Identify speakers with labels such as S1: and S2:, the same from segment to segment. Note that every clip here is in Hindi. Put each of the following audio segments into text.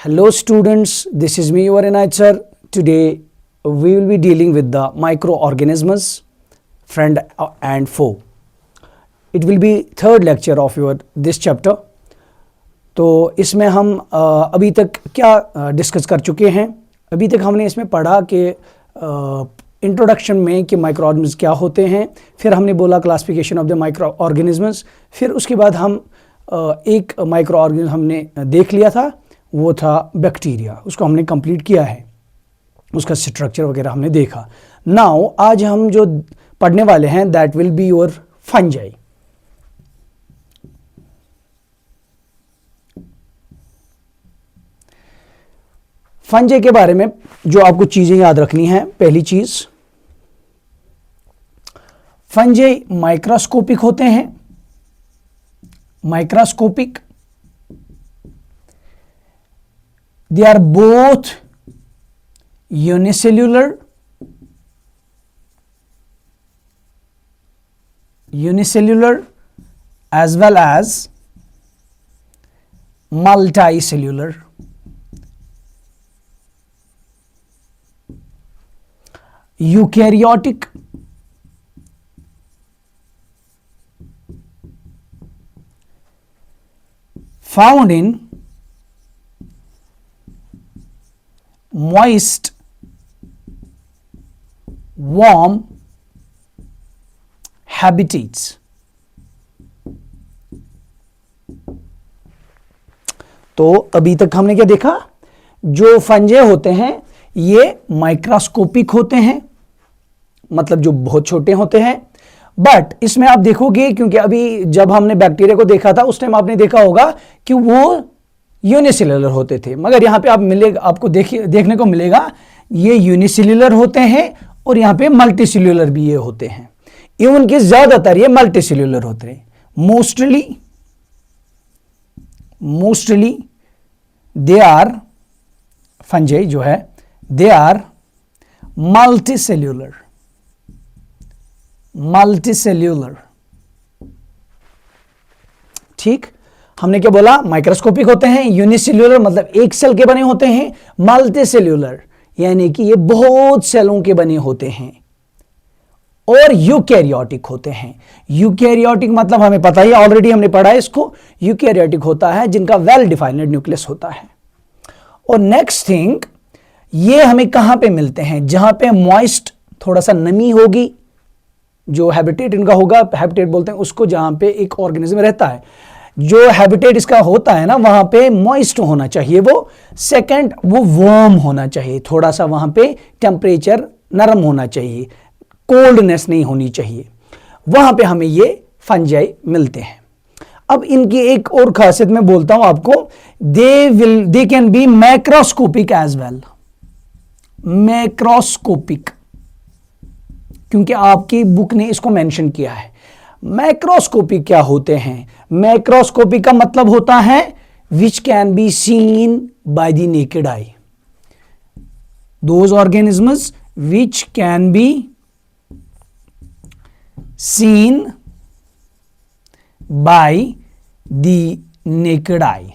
S1: Hello students, this is me your Inayat sir. Today we will be dealing with the microorganisms, friend and foe. It will be third lecture of your this chapter. तो इसमें हम अभी तक क्या डिस्कस कर चुके हैं। अभी तक हमने इसमें पढ़ा कि इंट्रोडक्शन में कि माइक्रो ऑर्गेनिज्म क्या होते हैं, फिर हमने बोला classification of the micro organisms, फिर उसके बाद हम एक माइक्रो ऑर्गेनिज्म हमने देख लिया था, वो था बैक्टीरिया। उसको हमने कंप्लीट किया है, उसका स्ट्रक्चर वगैरह हमने देखा। नाउ आज हम जो पढ़ने वाले हैं that will be your fungi. Fungi के बारे में जो आपको चीजें याद रखनी है, पहली चीज फंजाई माइक्रोस्कोपिक होते हैं। Microscopic, they are both unicellular as well as multicellular. Eukaryotic, found in moist, warm habitats. तो अभी तक हमने क्या देखा, जो फंजे होते हैं ये माइक्रोस्कोपिक होते हैं, मतलब जो बहुत छोटे होते हैं। बट इसमें आप देखोगे, क्योंकि अभी जब हमने बैक्टीरिया को देखा था उस टाइम आपने देखा होगा कि वो यूनिसेल्युलर होते थे, मगर यहाँ पे आपको देखने को मिलेगा ये यूनिसेल्युलर होते हैं और यहाँ पे मल्टीसेल्युलर भी ये होते हैं। इवन कि ज्यादातर ये मल्टीसेल्युलर होते हैं। मोस्टली दे आर फंजाई जो है दे आर मल्टीसेल्युलर। ठीक, हमने क्या बोला, माइक्रोस्कोपिक होते हैं, यूनिसेल्युलर मतलब एक सेल के बने होते हैं, मल्टीसेल्युलर यानी कि ये बहुत सेलों के बने होते हैं, और यूकैरियोटिक होते हैं। यूकैरियोटिक मतलब हमें पता ही, ऑलरेडी हमने पढ़ा है इसको। यूकैरियोटिक होता है जिनका वेल डिफाइंड न्यूक्लियस होता है। और नेक्स्ट थिंग, ये हमें कहां पे मिलते हैं, जहां पे मॉइस्ट, थोड़ा सा नमी होगी, जो हैबिटेट इनका होगा, हैबिटेट बोलते हैं उसको, जहां पे एक ऑर्गेनिज्म रहता है, जो हैबिटेट इसका होता है ना, वहां पे मॉइस्ट होना चाहिए वो। सेकंड, वो वार्म होना चाहिए, थोड़ा सा वहां पे टेम्परेचर नरम होना चाहिए, कोल्डनेस नहीं होनी चाहिए। वहां पे हमें ये फंजाई मिलते हैं। अब इनकी एक और खासियत मैं बोलता हूं आपको, they can be macroscopic as well. Macroscopic, क्योंकि आपकी बुक ने इसको मेंशन किया है। मैक्रोस्कोपिक क्या होते हैं? मैक्रोस्कोपिक का मतलब होता है which can be seen by the naked eye. Those organisms which can be seen by the naked eye,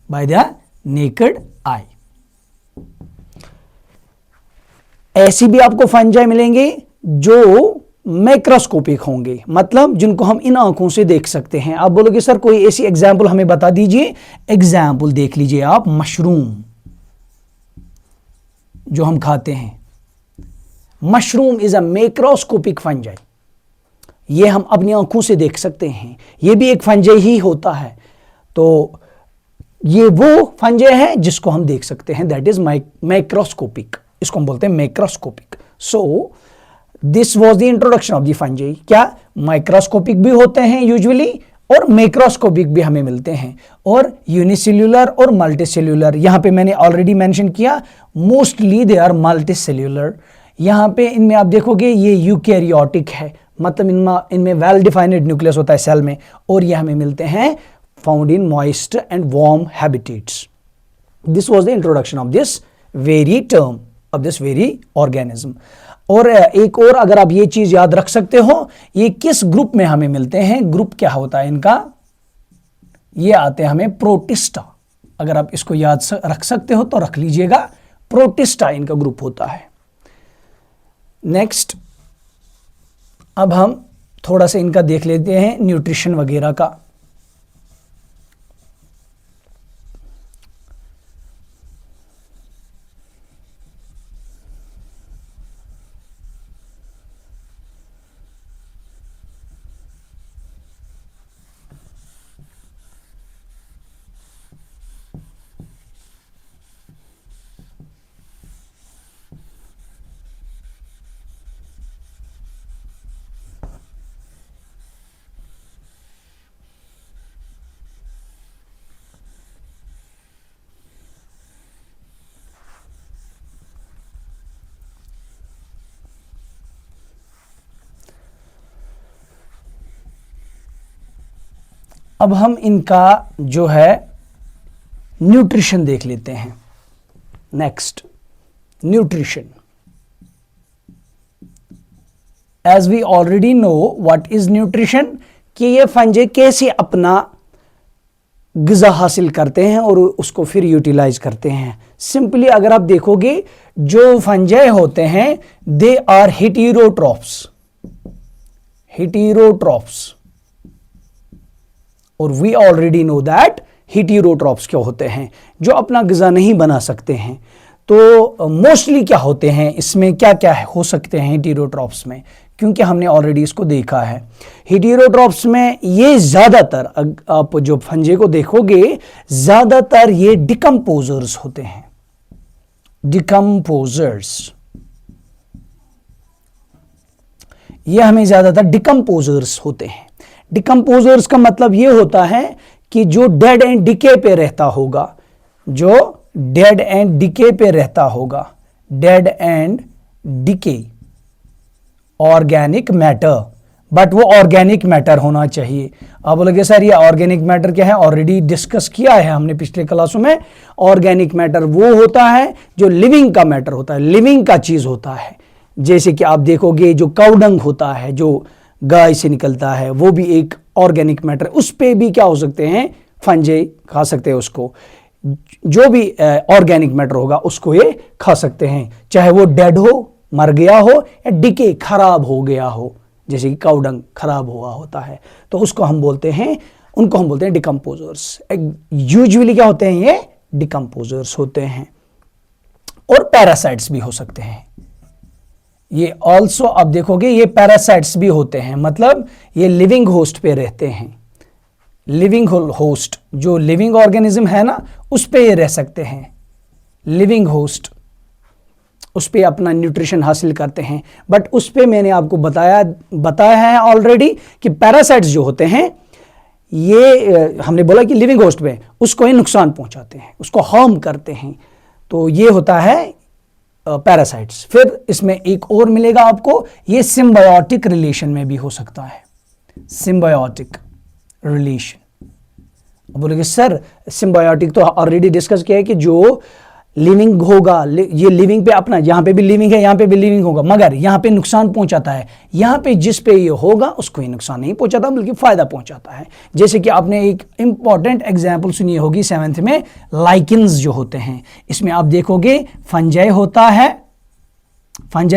S1: by the naked eye. ऐसी भी आपको फंजाई मिलेंगे जो मैक्रोस्कोपिक होंगे, मतलब जिनको हम इन आंखों से देख सकते हैं। आप बोलोगे सर कोई ऐसी एग्जाम्पल हमें बता दीजिए। एग्जाम्पल देख लीजिए आप, मशरूम जो हम खाते हैं, mushroom is a macroscopic fungi. ये हम अपनी आंखों से देख सकते हैं, ये भी एक फंजाई ही होता है। तो ये वो फंजाई है जिसको हम देख सकते हैं, दैट इज मैक्रोस्कोपिक, इसको हम बोलते हैं macroscopic. So this was the introduction of the fungi. क्या माइक्रोस्कोपिक भी होते हैं यूजुअली, और मैक्रोस्कोपिक भी हमें मिलते हैं, और यूनिसेल्युलर और मल्टीसेल्युलर। यहां पे मैंने ऑलरेडी मेंशन किया, मोस्टली दे आर मल्टीसेल्युलर। यहां पे इनमें आप देखोगे ये यूकैरियोटिक है, मतलब इनमें वेल डिफाइंड न्यूक्लियस होता है सेल में, और ये हमें मिलते हैं found in moist and warm habitats. This was the introduction of this very term, of this very organism. और एक और अगर आप ये चीज याद रख सकते हो, ये किस ग्रुप में हमें मिलते हैं, ग्रुप क्या होता है इनका, ये आते हैं हमें प्रोटिस्टा। अगर आप इसको याद रख सकते हो तो रख लीजिएगा, प्रोटिस्टा इनका ग्रुप होता है। नेक्स्ट, अब हम थोड़ा सा इनका देख लेते हैं न्यूट्रिशन वगैरह का। अब हम इनका जो है न्यूट्रिशन देख लेते हैं। Next, nutrition. As we already know what is nutrition, कि ये फंजे कैसे अपना ग़िज़ा हासिल करते हैं और उसको फिर यूटिलाइज करते हैं। सिंपली अगर आप देखोगे, जो फंजे होते हैं दे आर हेटेरोट्रॉफ्स, हेटेरोट्रॉफ्स, और we already know that heterotrophs क्या होते हैं, जो अपना ग़िज़ा नहीं बना सकते हैं। तो मोस्टली क्या होते हैं, इसमें क्या क्या हो सकते हैं हेटेरोट्रॉफ्स में, क्योंकि हमने ऑलरेडी इसको देखा है। हेटेरोट्रॉफ्स में ये ज़्यादातर, आप जो फंजे को देखोगे, ज़्यादातर ये डिकम्पोजर्स होते हैं, डिकम्पोजर्स। ये हमें ज़्यादातर डिकम्पोजर्स होते हैं। डिकम्पोजर्स का मतलब ये होता है कि जो डेड एंड डिके पे रहता होगा, जो डेड एंड डिके पे रहता होगा, dead and decay organic matter, but वो ऑर्गेनिक मैटर होना चाहिए। आप बोलोगे सर ये ऑर्गेनिक मैटर क्या है, ऑलरेडी डिस्कस किया है हमने पिछले क्लासों में। ऑर्गेनिक मैटर वो होता है जो लिविंग का मैटर होता है, लिविंग का चीज़ होता है। जैसे कि आप देखोगे जो काउडंग होता है, जो गाय से निकलता है, वो भी एक ऑर्गेनिक मैटर, उस पे भी क्या हो सकते हैं, फंजे खा सकते हैं उसको। जो भी ऑर्गेनिक मैटर होगा उसको ये खा सकते हैं, चाहे वो डेड हो, मर गया हो, या डिके खराब हो गया हो, जैसे कि काउडंग खराब हुआ होता है, तो उसको हम बोलते हैं, उनको हम बोलते हैं डिकम्पोजर्स। यूजुअली क्या होते हैं, ये डिकम्पोजर्स होते हैं। और पैरासाइट्स भी हो सकते हैं ये ऑल्सो। आप देखोगे ये पैरासाइट्स भी होते हैं, मतलब ये लिविंग होस्ट पे रहते हैं। लिविंग होस्ट, जो लिविंग ऑर्गेनिज्म है ना, उस पे ये रह सकते हैं, लिविंग होस्ट, उस पे अपना न्यूट्रिशन हासिल करते हैं। बट उस पे मैंने आपको बताया है ऑलरेडी कि पैरासाइट्स जो होते हैं, ये हमने बोला कि लिविंग होस्ट पे उसको ही नुकसान पहुंचाते हैं, उसको हार्म करते हैं। तो ये होता है पैरासाइट्स। फिर इसमें एक और मिलेगा आपको, ये सिम्बायोटिक रिलेशन में भी हो सकता है, सिम्बायोटिक रिलेशन। बोलोगे सर सिम्बायोटिक तो ऑलरेडी डिस्कस किया है कि जो लिविंग होगा, ये लिविंग पे अपना, यहाँ पे भी लिविंग है, यहाँ पे भी लिविंग होगा, मगर यहाँ पे नुकसान पहुंचाता है। यहाँ पे जिस पे ये होगा उसको ये नुकसान नहीं पहुंचाता, बल्कि फायदा पहुंचाता है। जैसे कि आपने एक इंपॉर्टेंट एग्जांपल सुनी होगी 7th में, लाइकेंस जो होते हैं। इसमें आप देखोगे फंजाई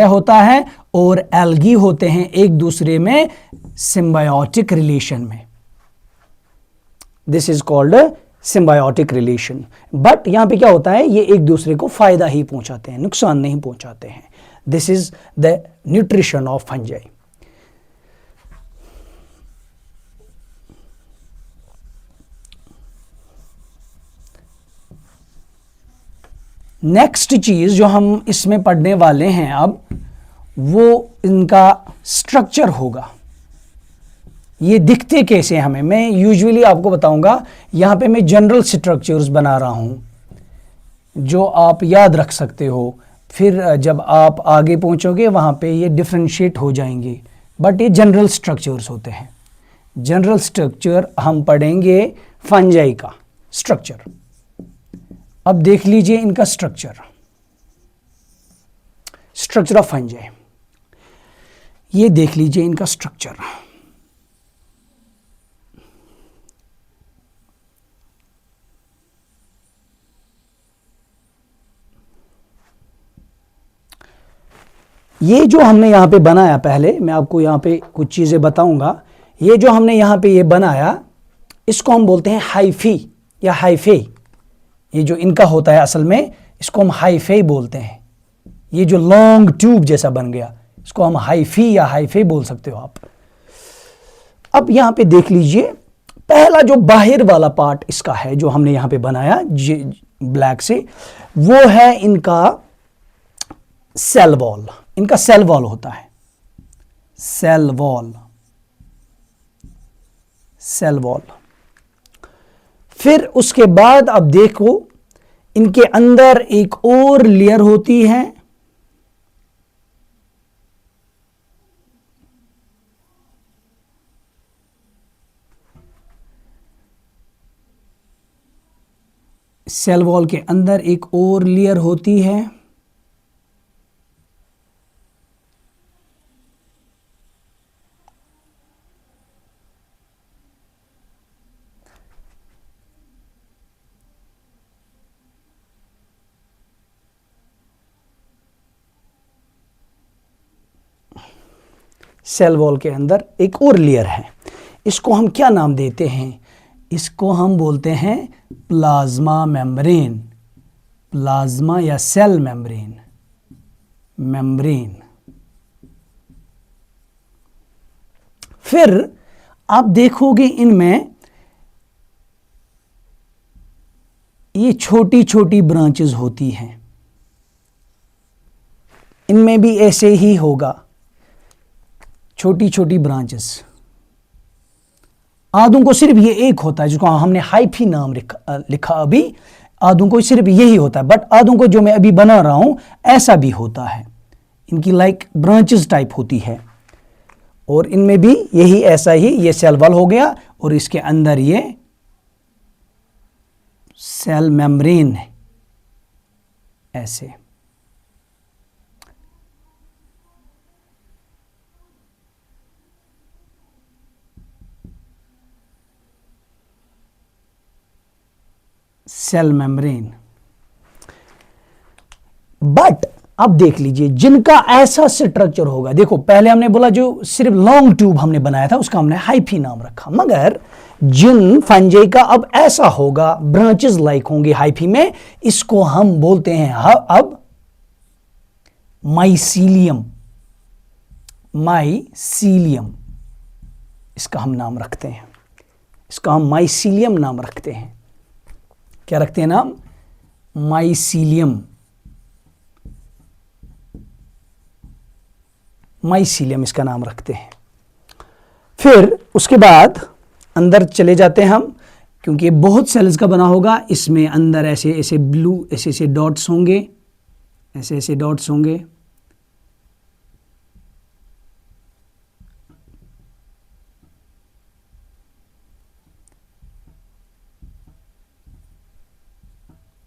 S1: होता है और एल्गी होते हैं एक दूसरे में सिम्बायोटिक रिलेशन में। This is called symbiotic relation. But यहां पे क्या होता है, ये एक दूसरे को फायदा ही पहुंचाते हैं, नुकसान नहीं पहुंचाते हैं। This is the nutrition of fungi. Next चीज जो हम इसमें पढ़ने वाले हैं अब, वो इनका स्ट्रक्चर होगा। ये दिखते कैसे हमें, मैं यूजुअली आपको बताऊंगा। यहाँ पे मैं जनरल स्ट्रक्चर्स बना रहा हूँ जो आप याद रख सकते हो। फिर जब आप आगे पहुँचोगे वहाँ पे ये डिफ्रेंशिएट हो जाएंगे, बट ये जनरल स्ट्रक्चर्स होते हैं। जनरल स्ट्रक्चर हम पढ़ेंगे फंजाई का स्ट्रक्चर। अब देख लीजिए इनका स्ट्रक्चर ऑफ फंजाई। ये देख लीजिए इनका स्ट्रक्चर। ये जो हमने यहाँ पे बनाया, पहले मैं आपको यहाँ पे कुछ चीज़ें बताऊंगा। ये जो हमने यहाँ पे ये बनाया, इसको हम बोलते हैं हाइफी या हाइफे। ये जो इनका होता है असल में, इसको हम हाइफे बोलते हैं। ये जो लॉन्ग ट्यूब जैसा बन गया, इसको हम हाइफी या हाइफे बोल सकते हो आप। अब यहाँ पे देख लीजिए, पहला जो बाहर वाला पार्ट इसका है जो हमने यहाँ पे बनाया ब्लैक से, वो है इनका सेल वॉल। इनका सेल वॉल होता है, सेल वॉल, सेल वॉल। फिर उसके बाद अब देखो, इनके अंदर एक और लेयर होती है, सेल वॉल के अंदर एक और लेयर होती है। सेल वॉल के अंदर एक और लेयर है, इसको हम क्या नाम देते हैं? इसको हम बोलते हैं प्लाज्मा मेम्ब्रेन, प्लाज्मा या सेल मेम्ब्रेन, मेम्ब्रेन। फिर आप देखोगे इनमें ये छोटी छोटी ब्रांचेस होती हैं, इनमें भी ऐसे ही होगा, छोटी छोटी ब्रांचेस। आधों को सिर्फ ये एक होता है जिसको हमने हाइफी नाम लिखा अभी, आधों को सिर्फ यही होता है। बट आधों को जो मैं अभी बना रहा हूं ऐसा भी होता है, इनकी लाइक ब्रांचेस टाइप होती है। और इनमें भी यही ऐसा ही, ये सेल वॉल हो गया और इसके अंदर ये सेल मेम्ब्रेन है ऐसे। Cell membrane. बट अब देख लीजिए, जिनका ऐसा स्ट्रक्चर होगा, देखो पहले हमने बोला जो सिर्फ लॉन्ग ट्यूब हमने बनाया था उसका हमने हाइफी नाम रखा, मगर जिन फंजाई का अब ऐसा होगा, ब्रांचेस लाइक होंगे हाइफी में, इसको हम बोलते हैं अब माइसीलियम, माइसीलियम इसका हम नाम रखते हैं, इसका हम माइसीलियम नाम रखते हैं। क्या रखते हैं नाम? माइसीलियम, माइसीलियम इसका नाम रखते हैं। फिर उसके बाद अंदर चले जाते हैं हम, क्योंकि ये बहुत सेल्स का बना होगा, इसमें अंदर ऐसे ऐसे ब्लू ऐसे ऐसे डॉट्स होंगे, ऐसे ऐसे डॉट्स होंगे।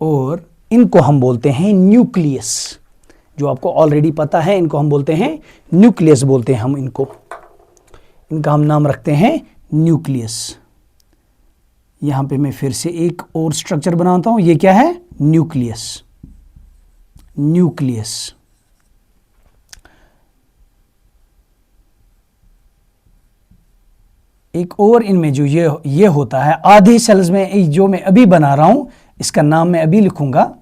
S1: और इनको हम बोलते हैं न्यूक्लियस, जो आपको ऑलरेडी पता है, इनको हम बोलते हैं न्यूक्लियस, बोलते हैं हम इनको, इनका हम नाम रखते हैं न्यूक्लियस। यहां पे मैं फिर से एक और स्ट्रक्चर बनाता हूं, ये क्या है? Nucleus, nucleus. एक और इनमें जो ये होता है आधे सेल्स में, जो मैं अभी बना रहा हूं इसका नाम मैं अभी लिखूंगा,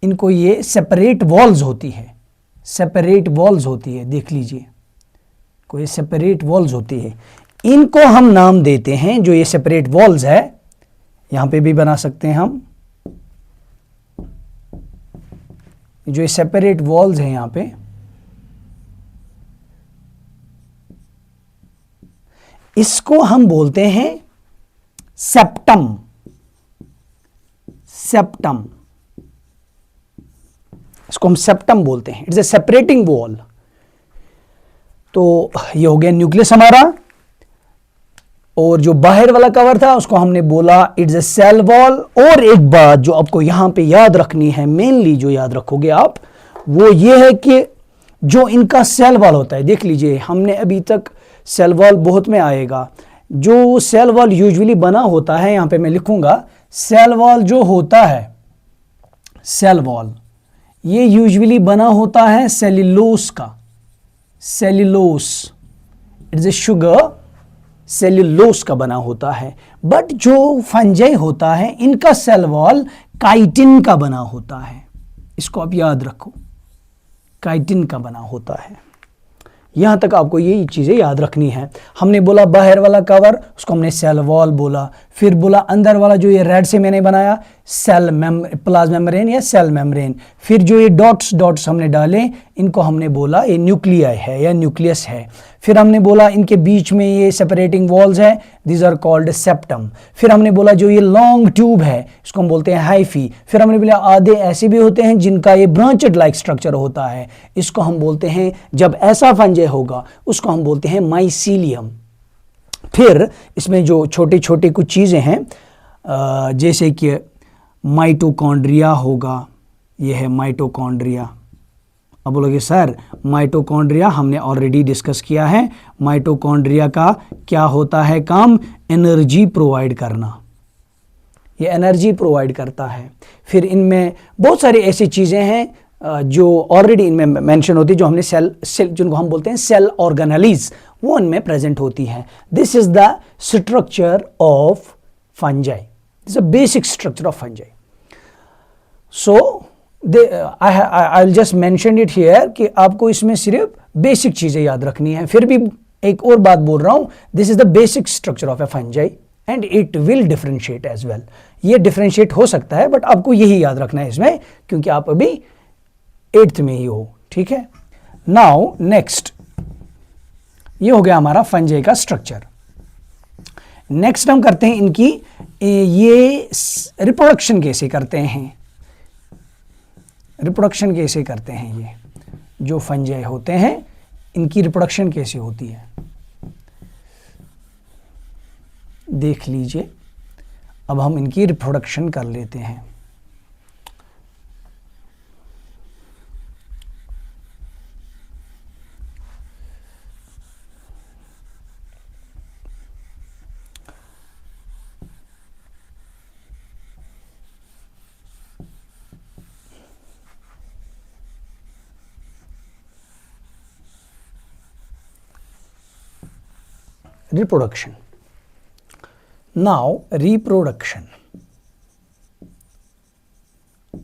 S1: इनको ये सेपरेट वॉल्स होती है, सेपरेट वॉल्स होती है, देख लीजिए, कोई सेपरेट वॉल्स होती है, इनको हम नाम देते हैं, जो ये सेपरेट वॉल्स है, यहां पे भी बना सकते हैं हम, जो ये सेपरेट वॉल्स हैं यहां पे, इसको हम बोलते हैं सेप्टम, सेप्टम, इसको हम सेप्टम बोलते हैं। It's a separating wall. तो ये हो गया न्यूक्लियस हमारा, और जो बाहर वाला कवर था उसको हमने बोला इट्स ए सेल वॉल। और एक बात जो आपको यहां पे याद रखनी है, मेनली जो याद रखोगे आप, वो ये है कि जो इनका सेल वॉल होता है, देख लीजिए हमने अभी तक सेल वॉल बहुत में आएगा, जो सेल वॉल यूजुअली बना होता है, यहां पे मैं लिखूंगा सेल वॉल जो होता है, सेल वॉल ये यूजुअली बना होता है सेल्यूलोस का, cellulose, it is a sugar, cellulose का बना होता है। बट जो फंजाई होता है इनका सेल वॉल काइटिन का बना होता है, इसको आप याद रखो, काइटिन का बना होता है। यहां तक आपको ये चीजें याद रखनी है। हमने बोला बाहर वाला कवर, उसको हमने सेल वॉल बोला, फिर बोला अंदर वाला जो ये रेड से मैंने बनाया सेल प्लाज्मा मेम्ब्रेन या सेल मेम्ब्रेन, फिर जो ये डॉट्स डॉट्स हमने डाले इनको हमने बोला ये न्यूक्लियाई है या न्यूक्लियस है। फिर हमने बोला इनके बीच में ये सेपरेटिंग वॉल्स है, दीज आर कॉल्ड सेप्टम। फिर हमने बोला जो ये लॉन्ग ट्यूब है इसको हम बोलते हैं हाइफी। फिर हमने बोला आधे ऐसे भी होते हैं जिनका ये ब्रांचेड लाइक स्ट्रक्चर होता है, इसको हम बोलते हैं, जब ऐसा फंजे होगा उसको हम बोलते हैं माइसीलियम। फिर इसमें जो छोटे छोटे कुछ चीज़ें हैं जैसे कि माइटोकॉन्ड्रिया होगा, यह है माइटोकॉन्ड्रिया। अब बोलोगे सर माइटोकॉन्ड्रिया हमने ऑलरेडी डिस्कस किया है, माइटोकॉन्ड्रिया का क्या होता है काम, एनर्जी प्रोवाइड करना, ये एनर्जी प्रोवाइड करता है। फिर इनमें बहुत सारी ऐसी चीज़ें हैं जो ऑलरेडी इनमें मेंशन होती है, जो हमने सेल जिनको हम बोलते हैं सेल ऑर्गेनेलीज, वो उनमें प्रेजेंट होती है। This is the structure of fungi, this is a basic structure of fungi. So I will just mention it here कि आपको इसमें सिर्फ बेसिक चीज़ें याद रखनी है। फिर भी एक और बात बोल रहा हूँ, this is the basic structure of a fungi and it will differentiate as well. ये डिफरेंशिएट हो सकता है बट आपको यही याद रखना है इसमें, क्योंकि आप अभी 8th में ही हो, ठीक है। नाउ नेक्स्ट, ये हो गया हमारा फंजाई का स्ट्रक्चर। नेक्स्ट हम करते हैं इनकी ये रिप्रोडक्शन कैसे करते हैं, रिप्रोडक्शन कैसे करते हैं, ये जो फंजाई होते हैं इनकी रिप्रोडक्शन कैसे होती है देख लीजिए। अब हम इनकी रिप्रोडक्शन कर लेते हैं। reproduction. Now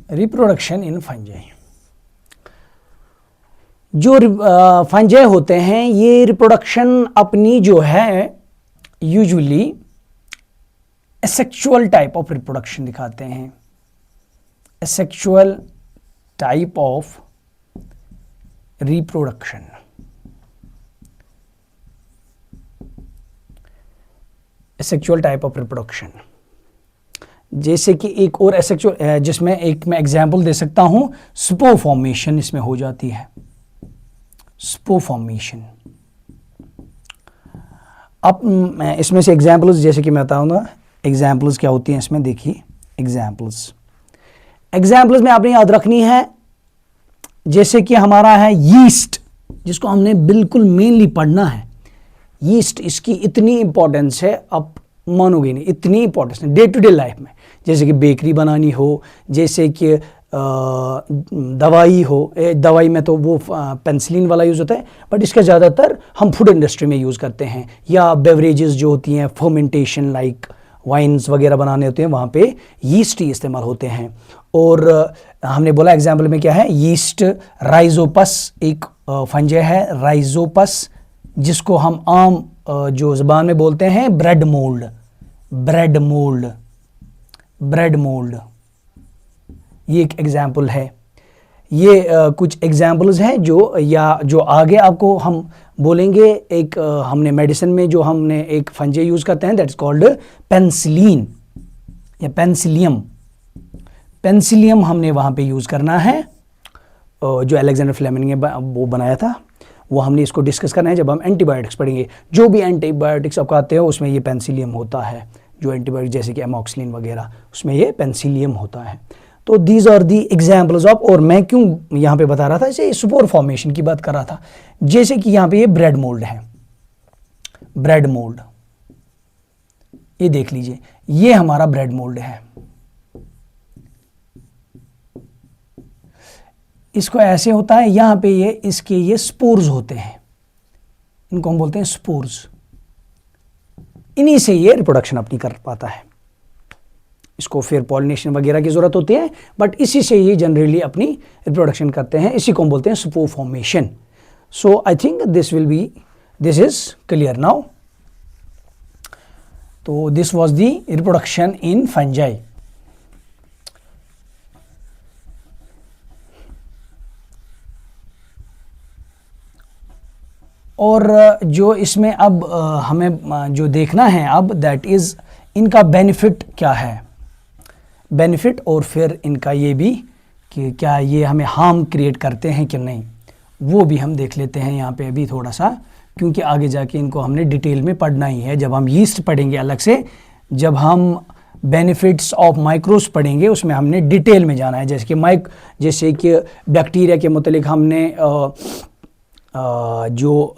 S1: reproduction in fungi. जो फंजाई होते हैं ये रिप्रोडक्शन अपनी जो है usually asexual type of reproduction दिखाते हैं, asexual type of reproduction. Asexual type of reproduction, जैसे कि एक और एसेक्सुअल जिसमें एक मैं एग्जांपल दे सकता हूं, स्पोर फॉर्मेशन इसमें हो जाती है, स्पोर फॉर्मेशन। अब इसमें से एग्जांपल्स जैसे कि मैं बताऊंगा, एग्जांपल्स क्या होती हैं इसमें, देखिए एग्जांपल्स में आपने याद रखनी है, जैसे कि हमारा है यीस्ट, जिसको हमने बिल्कुल मेनली पढ़ना है। यीस्ट, इसकी इतनी इंपॉर्टेंस है आप मानोगे नहीं, इतनी इंपॉर्टेंस है डे टू डे लाइफ में। जैसे कि बेकरी बनानी हो, जैसे कि दवाई हो, दवाई में तो वो पेंसिलिन वाला यूज़ होता है, बट इसका ज़्यादातर हम फूड इंडस्ट्री में यूज़ करते हैं, या बेवरेजेस जो होती हैं फर्मेंटेशन लाइक वाइन्स वगैरह बनाने होते हैं, वहाँ पे यीस्ट ही इस्तेमाल होते हैं। और हमने बोला एग्जाम्पल में क्या है, यीस्ट, राइजोपस एक फंजाई है, राइजोपस, जिसको हम आम जो ज़बान में बोलते हैं ब्रेड मोल्ड, ये एक एग्जाम्पल है। ये कुछ एग्जाम्पल्स हैं जो आगे आपको हम बोलेंगे। एक हमने मेडिसिन में जो हमने एक फंजाई यूज़ करते हैं, दैट इज कॉल्ड पेंसिलिन या पेंसिलियम हमने वहाँ पे यूज़ करना है, जो अलेक्जेंडर फ्लेमिंग ने वो बनाया था, वो हमने इसको डिस्कस करना है जब हम एंटीबायोटिक्स पढ़ेंगे। जो भी एंटीबायोटिक्स आपको आते हो उसमें ये पेंसिलियम होता है, जो एंटीबायोटिक जैसे कि एमॉक्सिलिन वगैरह, उसमें ये पेंसिलियम होता है। तो these are the examples of, और मैं क्यों यहाँ पे बता रहा था, इसे स्पोर फॉर्मेशन की बात कर रहा था। जैसे कि यहाँ पे ये ब्रेड मोल्ड है, ब्रेड मोल्ड, ये देख लीजिए, ये हमारा ब्रेड मोल्ड है। इसको ऐसे होता है, यहाँ पे ये इसके ये स्पोर्स होते हैं, इनको हम बोलते हैं स्पोर्स। इन्हीं से ये रिप्रोडक्शन अपनी कर पाता है। इसको फिर पॉलिनेशन वगैरह की ज़रूरत होती है, बट इसी से ये जनरली अपनी रिप्रोडक्शन करते हैं। इसी को हम बोलते हैं spore formation. So I think this is clear now. तो this was the reproduction in fungi. और जो इसमें अब हमें जो देखना है अब, दैट इज़ इनका बेनिफिट क्या है, बेनिफिट, और फिर इनका ये भी कि क्या ये हमें हार्म क्रिएट करते हैं कि नहीं, वो भी हम देख लेते हैं यहाँ पे अभी थोड़ा सा, क्योंकि आगे जाके इनको हमने डिटेल में पढ़ना ही है। जब हम यीस्ट पढ़ेंगे अलग से, जब हम बेनिफिट्स ऑफ माइक्रोस पढ़ेंगे, उसमें हमने डिटेल में जाना है। जैसे कि बैक्टीरिया के मुतालिक हमने जो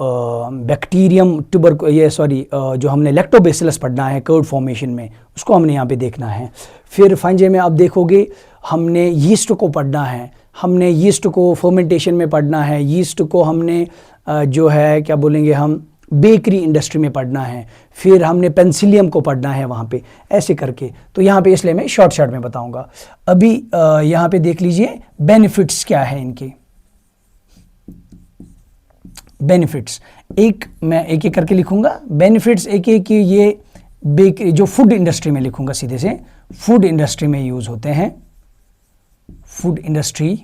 S1: बैक्टीरियम जो हमने लैक्टोबैसिलस पढ़ना है कर्ड फॉर्मेशन में, उसको हमने यहाँ पे देखना है। फिर फंजे में आप देखोगे हमने यीस्ट को पढ़ना है, हमने यीस्ट को फर्मेंटेशन में पढ़ना है, यीस्ट को हमने जो है क्या बोलेंगे हम बेकरी इंडस्ट्री में पढ़ना है, फिर हमने पेंसिलियम को पढ़ना है वहाँ पे, ऐसे करके। तो यहाँ पे इसलिए मैं शॉर्ट में बताऊँगा। अभी यहाँ पे देख लीजिए बेनिफिट्स क्या है इनके। बेनिफिट्स मैं एक एक करके लिखूंगा। बेनिफिट्स एक ये बेकरी जो फूड इंडस्ट्री में लिखूंगा सीधे से, फूड इंडस्ट्री में यूज़ होते हैं, फूड इंडस्ट्री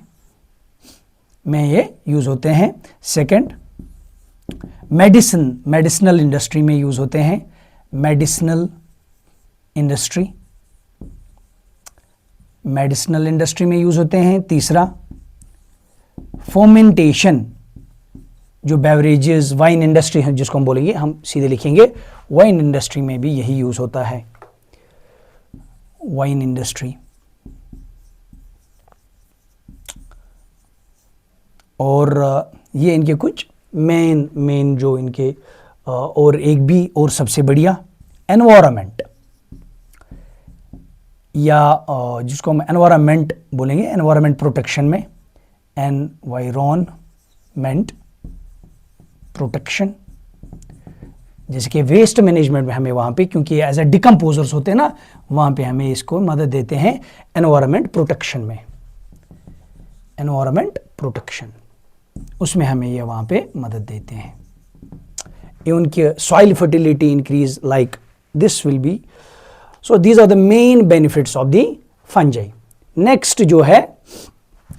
S1: में ये यूज़ होते हैं। सेकंड, मेडिसिनल इंडस्ट्री में यूज़ होते हैं, मेडिसिनल इंडस्ट्री में यूज़ होते हैं। तीसरा, फर्मेंटेशन, जो बेवरेजेस वाइन इंडस्ट्री है जिसको हम बोलेंगे, हम सीधे लिखेंगे वाइन इंडस्ट्री में भी यही यूज़ होता है, वाइन इंडस्ट्री। और ये इनके कुछ मेन जो इनके और एक भी और सबसे बढ़िया एनवायरनमेंट, या जिसको हम एनवायरनमेंट बोलेंगे, एनवायरनमेंट प्रोटेक्शन में, एनवायरनमेंट प्रोटेक्शन, जैसे कि वेस्ट मैनेजमेंट में हमें वहाँ पे, क्योंकि एज ए डिकम्पोजर्स होते हैं ना, वहाँ पे हमें इसको मदद देते हैं एनवायरनमेंट प्रोटेक्शन में, एनवायरनमेंट प्रोटेक्शन, उसमें हमें ये वहाँ पे मदद देते हैं। ये उनके soil fertility increase like this will be. So these are the main benefits of the fungi. Next जो है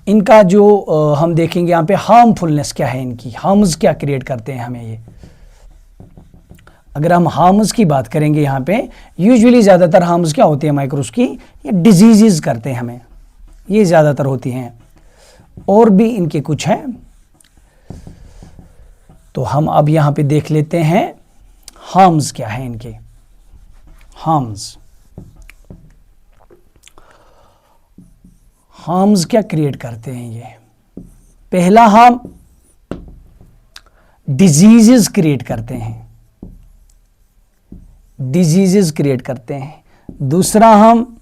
S1: इनका जो हम देखेंगे यहाँ पे हार्मफुलनेस क्या है इनकी, हार्म्स क्या क्रिएट करते हैं हमें ये। अगर हम हार्म्स की बात करेंगे यहाँ पे, यूजुअली ज़्यादातर हार्म्स क्या होती है माइक्रोब्स की, ये डिजीज़ करते हैं हमें, ये ज़्यादातर होती हैं। और भी इनके कुछ हैं, तो हम अब यहाँ पे देख लेते हैं हार्म्स क्या है इनके। हार्म्स क्या क्रिएट करते हैं ये। पहला हार्म डिजीजेस क्रिएट करते हैं, डिजीजेस क्रिएट करते हैं। दूसरा हम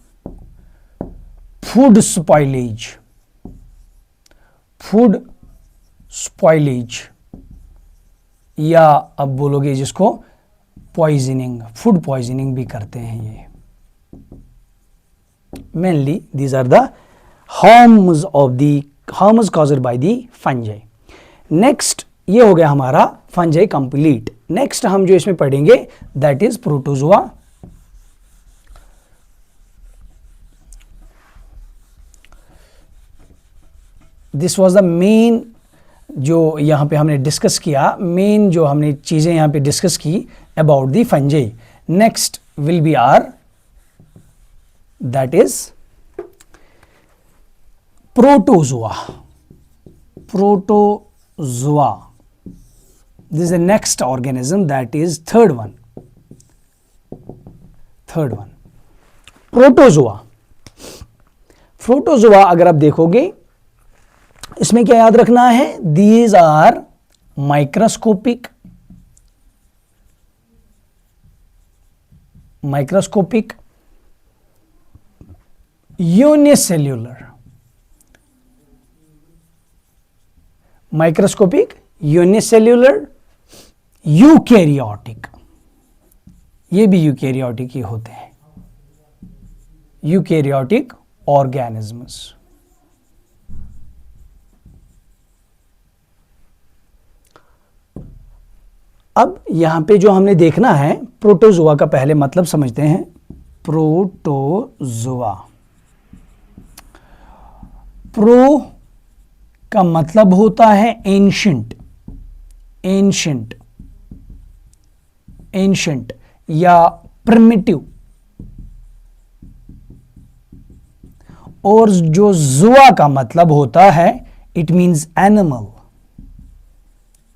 S1: फूड स्पॉइलेज, या अब बोलोगे जिसको पॉइजनिंग, फूड पॉइजनिंग भी करते हैं ये। Mainly these are the harms caused by the fungi। Next ये हो गया हमारा फंजाई कंप्लीट। नेक्स्ट हम जो इसमें पढ़ेंगे that is protozoa. This was the main जो यहाँ पे हमने डिस्कस किया, मेन जो हमने चीजें यहाँ पे डिस्कस की about the fungi. Next will be our that is protozoa. This is the next organism, that is third one. Protozoa अगर आप देखोगे इसमें क्या याद रखना है, these are microscopic unicellular microscopic, unicellular, eukaryotic, ये भी यूकैरियोटिक ही होते हैं, यूकैरियोटिक ऑर्गेनिजम्स। अब यहां पे जो हमने देखना है, प्रोटोजोआ का पहले मतलब समझते हैं। प्रोटोजोआ, प्रो का मतलब होता है एंशिएंट, एंशिएंट, एंशिएंट या प्रिमिटिव, और जो जुआ का मतलब होता है, it means animal,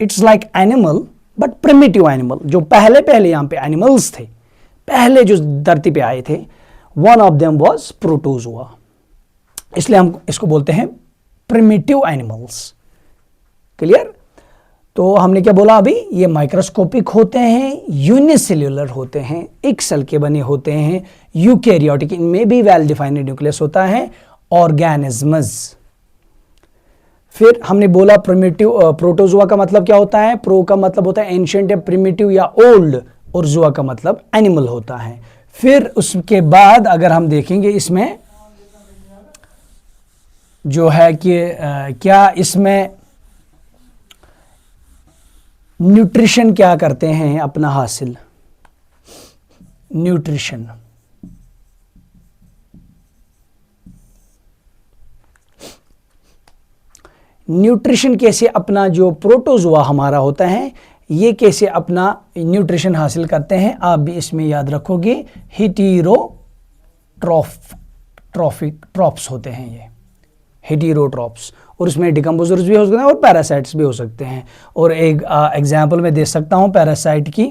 S1: it's like animal but primitive animal. जो पहले पहले यहां पे एनिमल्स थे, पहले जो धरती पे आए थे, one of them was protozoa, इसलिए हम इसको बोलते हैं प्रिमिटिव एनिमल्स। क्लियर? तो हमने क्या बोला अभी, ये माइक्रोस्कोपिक होते हैं, यूनिसेल्यूलर होते हैं, एक सेल के बने होते हैं, यूकैरियोटिक, इनमें भी वेल डिफाइंड न्यूक्लियस होता है, ऑर्गेनिजम्स। फिर हमने बोला प्रिमिटिव, प्रोटोजोआ का मतलब क्या होता है, प्रो का मतलब होता है एंशिएंट या प्रिमिटिव या ओल्ड, और जोआ का मतलब एनिमल होता है। फिर उसके बाद अगर हम देखेंगे इसमें जो है कि क्या इसमें न्यूट्रिशन क्या करते हैं अपना हासिल, न्यूट्रिशन, न्यूट्रिशन कैसे अपना, जो प्रोटोजोआ हमारा होता है, ये कैसे अपना न्यूट्रिशन हासिल करते हैं, आप भी इसमें याद रखोगे, ट्रॉप्स होते हैं ये, हेटेरोट्रॉप्स, और उसमें डिकम्पोजर्स भी हो सकते हैं और पैरासाइट्स भी हो सकते हैं। और एक एग्जाम्पल मैं दे सकता हूँ पैरासाइट की,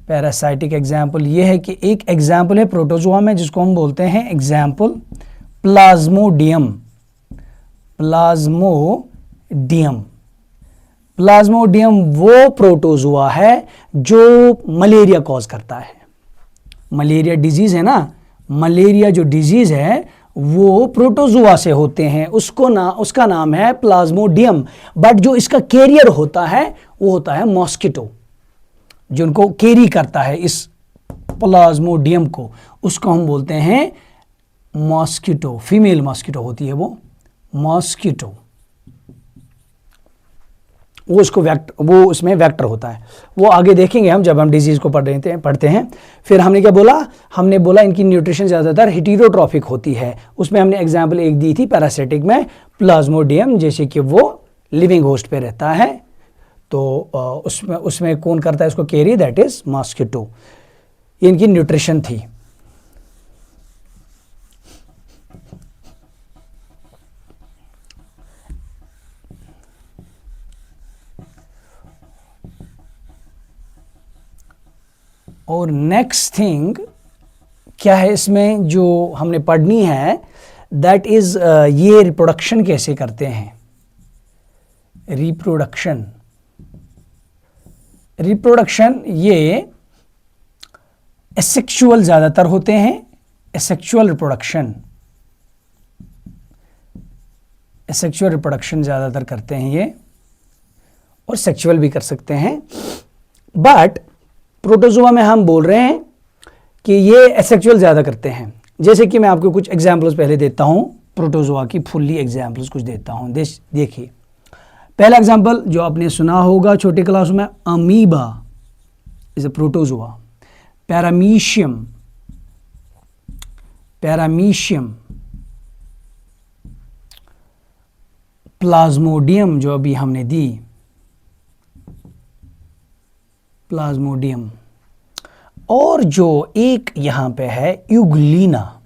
S1: पैरासाइटिक एग्जाम्पल ये है कि एक एग्जाम्पल है प्रोटोजोआ में जिसको हम बोलते हैं एग्जाम्पल प्लाज्मोडियम, प्लाज्मोडियम। प्लाज्मोडियम वो प्रोटोजोआ है जो मलेरिया कॉज करता है, मलेरिया डिजीज है ना, मलेरिया जो डिजीज है वो प्रोटोजोआ से होते हैं, उसका नाम है प्लाज्मोडियम। बट जो इसका कैरियर होता है वो होता है मॉस्किटो, जिनको कैरी करता है इस प्लाज्मोडियम को, उसको हम बोलते हैं मॉस्किटो, फीमेल मॉस्किटो होती है वो, मॉस्किटो, वो उसमें वेक्टर होता है, वो आगे देखेंगे हम जब हम डिजीज को पढ़ते हैं। फिर हमने क्या बोला, हमने बोला इनकी न्यूट्रिशन ज़्यादातर हेटेरोट्रॉफिक होती है, उसमें हमने एग्जाम्पल एक दी थी पैरासिटिक में, प्लाज्मोडियम, जैसे कि वो लिविंग होस्ट पे रहता है, तो उसमें कौन करता है इसको कैरी, दैट इज मॉस्किटो। इनकी न्यूट्रिशन थी। और नेक्स्ट थिंग क्या है इसमें जो हमने पढ़नी है, दैट इज ये रिप्रोडक्शन कैसे करते हैं, रिप्रोडक्शन, रिप्रोडक्शन ये एसेक्सुअल ज़्यादातर होते हैं, एसेक्सुअल रिप्रोडक्शन, एसेक्सुअल रिप्रोडक्शन ज़्यादातर करते हैं ये, और सेक्सुअल भी कर सकते हैं। बट प्रोटोजोआ में हम बोल रहे हैं कि ये एसेक्सुअल ज़्यादा करते हैं। जैसे कि मैं आपको कुछ एग्जाम्पल्स पहले देता हूँ, प्रोटोजोआ की फुल्ली एग्जाम्पल्स कुछ देता हूँ। देखिए पहला एग्जाम्पल जो आपने सुना होगा छोटे क्लास में, amoeba is a protozoa, paramecium, paramecium, Plasmodium जो अभी हमने दी, प्लाज्मोडियम, और जो एक यहाँ पे है यूग्लिना,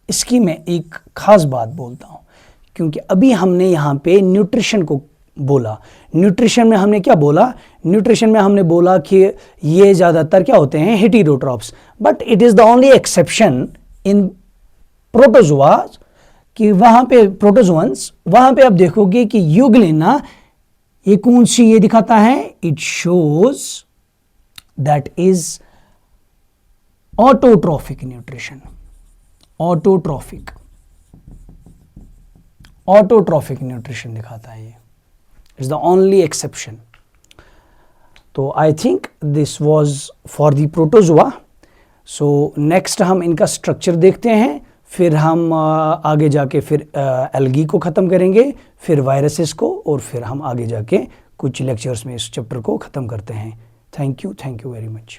S1: इसकी मैं एक खास बात बोलता हूँ क्योंकि अभी हमने यहाँ पे न्यूट्रिशन को बोला। न्यूट्रिशन में हमने क्या बोला, न्यूट्रिशन में हमने बोला कि ये ज़्यादातर क्या होते हैं, heterotrophs, but it is the only exception in protozoa कि वहाँ पे प्रोटोजोअन्स, वहाँ पे आप देखोगे कि यूग्लिना ये कौन सी ये दिखाता है, it shows that is autotrophic nutrition, autotrophic, autotrophic nutrition दिखाता है, ये इज द ओनली एक्सेप्शन। तो आई think this was for the protozoa. So next हम इनका स्ट्रक्चर देखते हैं, फिर हम आगे जाके फिर एल्गी को ख़त्म करेंगे, फिर वायरसेस को, और फिर हम आगे जाके कुछ लेक्चर्स में इस चैप्टर को ख़त्म करते हैं। Thank you very much.